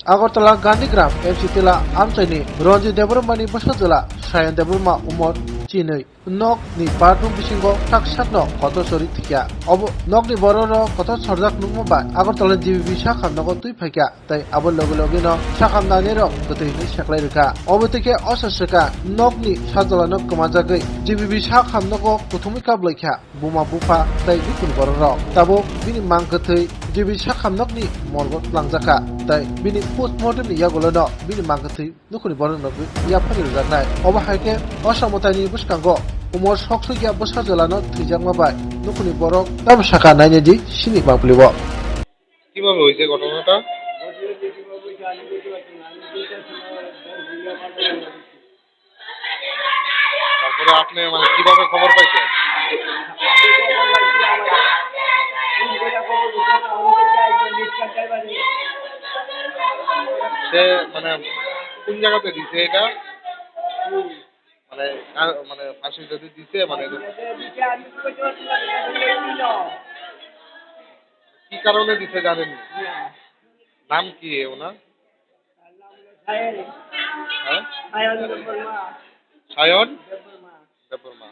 আগরতলা গান্ধীগ্রাম এমসিটিলা আমচাইনি রঞ্জিত দেবরমাनि বসজলা Sayan Debbarma Umar চিनै nok ni patung bisingo tak sakno koto sori tikya obo nok ni bororo koto sorjak nungmo ba agortala GBB sakam nogo tui phaikya tai abo loge loge no sakam nani rok gotoi ni saklai reka obo teke osasaka nok ni sajala no kamajagai GBB sakam nogo kuthumi kablaikya buma bufa tai dukun bororo tabo bini mangkotoi GBB sakam nok ni morgo langjaka tai bini postmortem ni yagolo no bini mangkotoi dukuni borok no ya phani rjaknai obo haike osamotani buskango umor soksugia bosajolano thijangma bai nukuni borok tam saka nainedi sini bablibo কিভাবে হয়েছে ঘটনাটা? তারপরে আপনি মানে কিভাবে খবর পাইছেন? সে মানে কোন জায়গাতে দিছে এটা? মানে মানে ফাঁসি যদি দিছে মানে কি কারণে দিছে জানেননি? নাম কি ওনার? হ্যাঁ, সায়ন দেববর্মা।